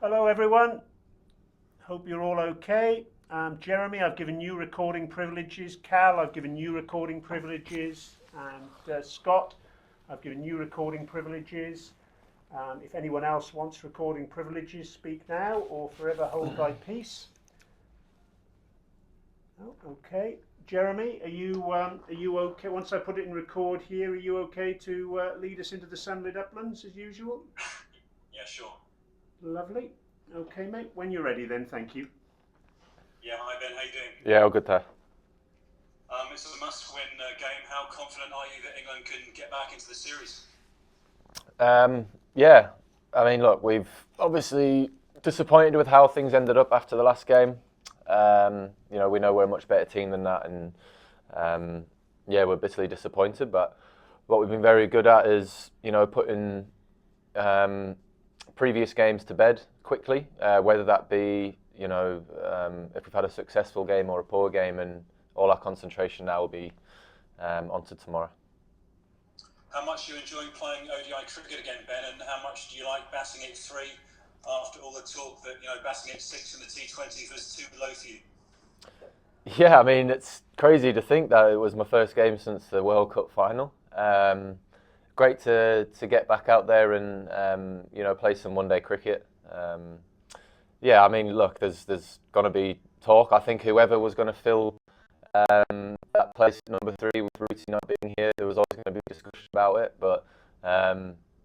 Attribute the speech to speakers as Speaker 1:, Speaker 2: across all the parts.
Speaker 1: Hello everyone, hope you're all okay. Jeremy, I've given you recording privileges. Cal, I've given you recording privileges. And Scott, I've given you recording privileges. If anyone else wants recording privileges, speak now or forever hold thy peace. Oh, okay. Jeremy, are you okay? Once I put it in record here, are you okay to lead us into the sunlit uplands as usual?
Speaker 2: Yeah, sure.
Speaker 1: Lovely. Okay, mate. When you're ready, then. Thank you.
Speaker 2: Yeah, hi Ben, how you doing?
Speaker 3: Yeah, all good there.
Speaker 2: It's a must-win game. How confident are you that England can get back into the series?
Speaker 3: Yeah, I mean, look, we've obviously disappointed with how things ended up after the last game. We know we're a much better team than that, and yeah, we're bitterly disappointed. But what we've been very good at is, putting previous games to bed quickly, whether that be, if we've had a successful game or a poor game, and all our concentration now will be onto tomorrow.
Speaker 2: How much are you enjoying playing ODI cricket again, Ben, and how much do you like batting at 3 after all the talk that, batting at 6 in the T20s was too low for you?
Speaker 3: Yeah, I mean, it's crazy to think that it was my first game since the World Cup final. Great to get back out there and play some one-day cricket. Yeah, I mean, look, there's going to be talk. I think whoever was going to fill that place at number 3 with Ruti not being here, there was always going to be discussion about it. But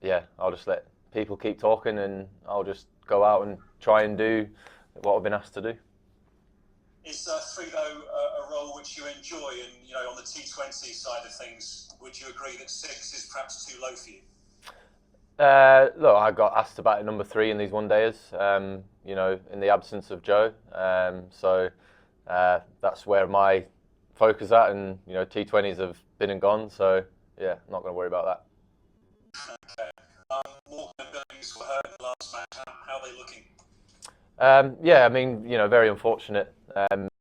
Speaker 3: yeah, I'll just let people keep talking, and I'll just go out and try and do what I've been asked to do.
Speaker 2: Is 3 though a role which you enjoy? And on the T20 side of things, would you agree that 6 is perhaps too low for you?
Speaker 3: Look, I got asked about number 3 in these one-dayers, in the absence of Joe. So that's where my focus at, and T20s have been and gone. So yeah, not going to worry about that.
Speaker 2: Okay. Morgan and Billings were hurt in the last match. How are they looking?
Speaker 3: Yeah, I mean, very unfortunate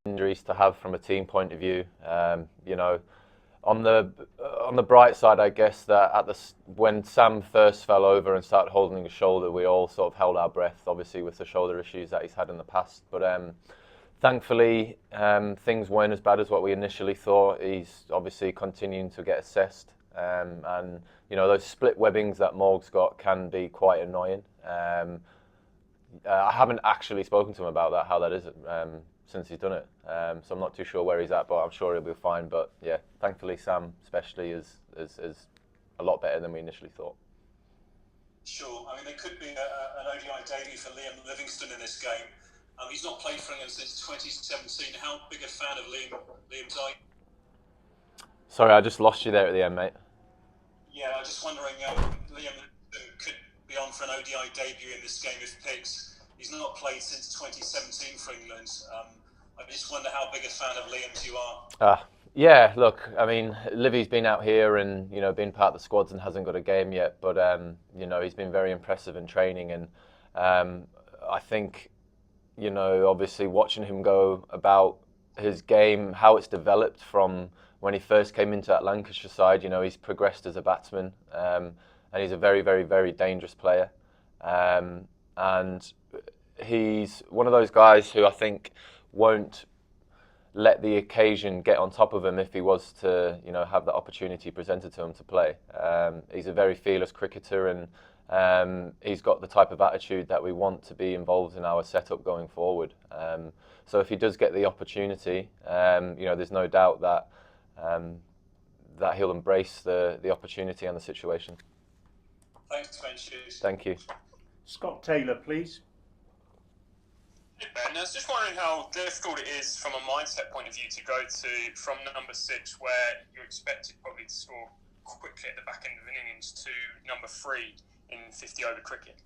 Speaker 3: injuries to have from a team point of view. On the bright side, I guess that when Sam first fell over and started holding his shoulder, we all sort of held our breath, obviously with the shoulder issues that he's had in the past. But thankfully, things weren't as bad as what we initially thought. He's obviously continuing to get assessed, and those split webbings that Morg's got can be quite annoying. I haven't actually spoken to him about that, how that is, since he's done it. So I'm not too sure where he's at, but I'm sure he'll be fine. But yeah, thankfully Sam especially is a lot better than we initially thought.
Speaker 2: Sure. I mean, there could be an ODI debut for Liam Livingstone in this game. He's not played for England since 2017. How big a fan of Liam's are you?
Speaker 3: Sorry, I just lost you there at the end, mate.
Speaker 2: Yeah, I was just wondering, Liam could be on for an ODI debut in this game if picked. He's not played since 2017 for England. I just wonder how big a fan of Liam's you are.
Speaker 3: Yeah, look, I mean, Livy's been out here and, been part of the squads and hasn't got a game yet, but, he's been very impressive in training, and I think, obviously watching him go about his game, how it's developed from when he first came into that Lancashire side, he's progressed as a batsman, and he's a very, very, very dangerous player. And he's one of those guys who I think won't let the occasion get on top of him if he was to, have the opportunity presented to him to play. He's a very fearless cricketer, and he's got the type of attitude that we want to be involved in our setup going forward. So if he does get the opportunity, there's no doubt that he'll embrace the opportunity and the situation.
Speaker 2: Thanks, Ben. Cheers.
Speaker 3: Thank you.
Speaker 1: Scott Taylor, please.
Speaker 4: Hey Ben, I was just wondering how difficult it is from a mindset point of view to go from number 6, where you're expected probably to score quickly at the back end of an innings, to number 3 in 50 over cricket.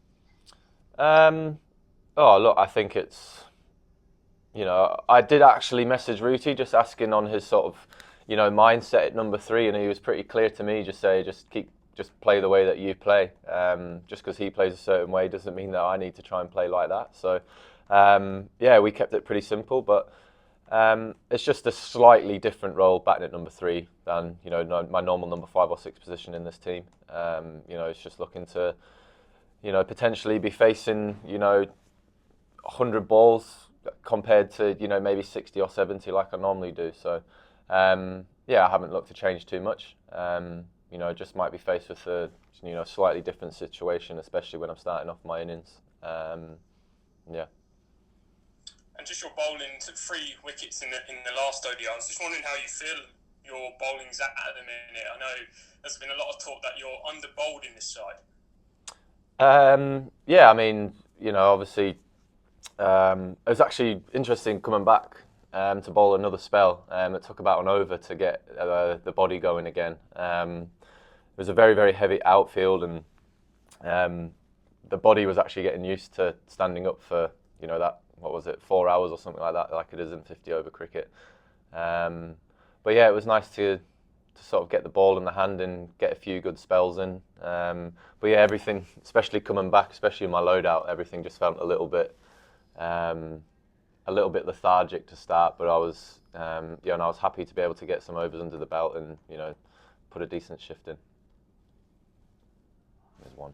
Speaker 3: Look, I think it's, I did actually message Ruti just asking on his sort of, mindset at number 3, and he was pretty clear to me, just play the way that you play. Just because he plays a certain way doesn't mean that I need to try and play like that. So, yeah, we kept it pretty simple, but it's just a slightly different role batting at number 3 than my normal number 5 or 6 position in this team. It's just looking to potentially be facing 100 balls compared to, you know, maybe 60 or 70 like I normally do. So, yeah, I haven't looked to change too much. You know, just might be faced with a, you know, slightly different situation, especially when I'm starting off my innings. Yeah.
Speaker 4: And just your bowling, took 3 wickets in the last ODI. I was just wondering how you feel your bowling's at the minute. I know there's been a lot of talk that you're under bowled in this side.
Speaker 3: Yeah, I mean, you know, obviously, it was actually interesting coming back to bowl another spell. It took about an over to get the body going again. It was a very, very heavy outfield, and the body was actually getting used to standing up for, you know, that, what was it, 4 hours or something like that, like it is in 50 over cricket. But yeah, it was nice to sort of get the ball in the hand and get a few good spells in. But yeah, everything, especially coming back, especially in my loadout, everything just felt a little bit lethargic to start. But I was, yeah, and I was happy to be able to get some overs under the belt and, you know, put a decent shift in. There's one.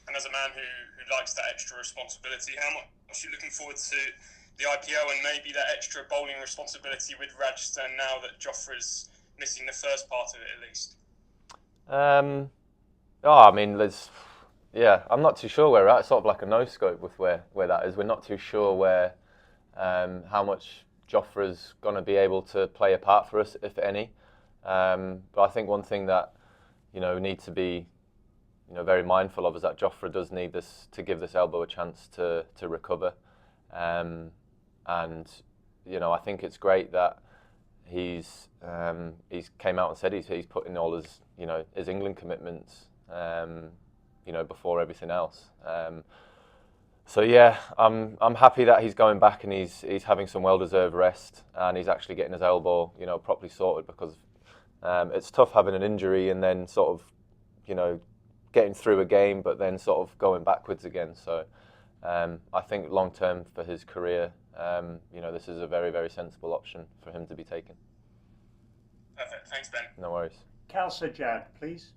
Speaker 4: And as a man who likes that extra responsibility, how much are you looking forward to the IPL and maybe that extra bowling responsibility with Rajasthan now that Jofra's missing the first part of it at least?
Speaker 3: I mean, yeah, I'm not too sure where we're at. It's sort of like a no scope with where that is. We're not too sure where, how much Jofra's going to be able to play a part for us, if any. But I think one thing that, you know, we need to be, you know, very mindful of is that Jofra does need this to give this elbow a chance to recover. And, you know, I think it's great that he's came out and said he's putting all his, you know, his England commitments, you know, before everything else. So yeah, I'm happy that he's going back and he's having some well-deserved rest and he's actually getting his elbow, you know, properly sorted, because it's tough having an injury and then sort of, you know, getting through a game but then sort of going backwards again. So I think long term for his career, you know, this is a very, very sensible option for him to be taken.
Speaker 4: Perfect. Thanks, Ben.
Speaker 3: No worries.
Speaker 1: Cal Sajjad, please.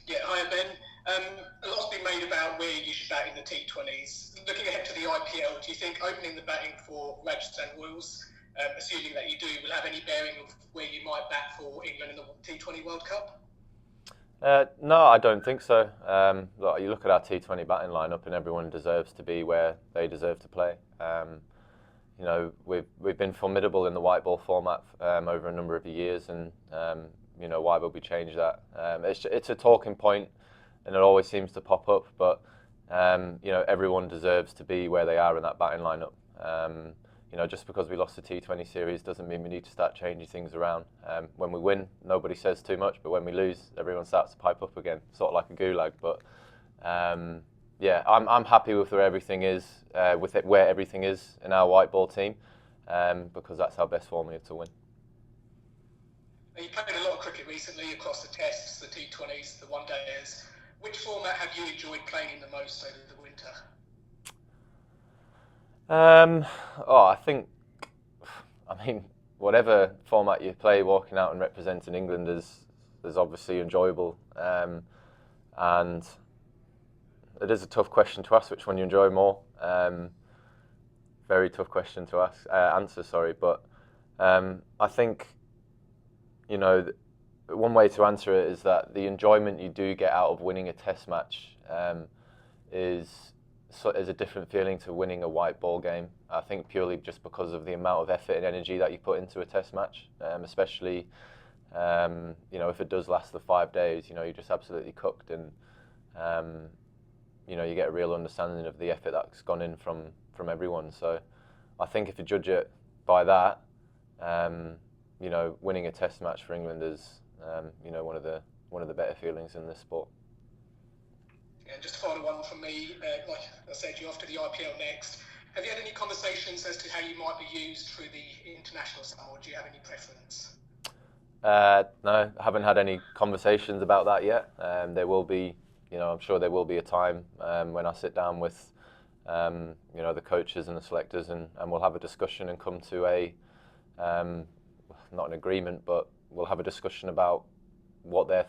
Speaker 5: Yeah, hi Ben. A lot's been made about where you should bat in the T20s. Looking ahead to the IPL, do you think opening the batting for Rajasthan Royals, assuming that you do, will have any bearing of where you might bat for England in the T20 World Cup?
Speaker 3: No, I don't think so. Look, you look at our T20 batting lineup, and everyone deserves to be where they deserve to play. You know, we've been formidable in the white ball format over a number of years, and you know, why would we change that? It's a talking point, and it always seems to pop up. But you know, everyone deserves to be where they are in that batting lineup. You know, just because we lost the T20 series doesn't mean we need to start changing things around. When we win, nobody says too much, but when we lose, everyone starts to pipe up again, sort of like a gulag. But yeah, I'm happy with where everything is, where everything is in our white ball team, because that's our best formula to win.
Speaker 5: You played a lot of cricket recently across the Tests, the T20s, the one-dayers. Which format have you enjoyed playing in the most over the winter?
Speaker 3: I think, I mean, whatever format you play, walking out and representing England is obviously enjoyable. And it is a tough question to ask which one you enjoy more. Very tough question to answer, sorry. But I think, you know, one way to answer it is that the enjoyment you do get out of winning a Test match is a different feeling to winning a white ball game. I think purely just because of the amount of effort and energy that you put into a Test match, especially you know, if it does last the 5 days, you know, you're just absolutely cooked, and you know, you get a real understanding of the effort that's gone in from everyone. So I think if you judge it by that, you know, winning a Test match for England is you know, one of the better feelings in this sport.
Speaker 5: And just a final one from me, like I said, you're off to the IPL next. Have you had any conversations as to how you might be used through the international summer, or do you have any preference?
Speaker 3: No, I haven't had any conversations about that yet. There will be, you know, I'm sure there will be a time when I sit down with, you know, the coaches and the selectors, and we'll have a discussion and come to a, not an agreement, but we'll have a discussion about what their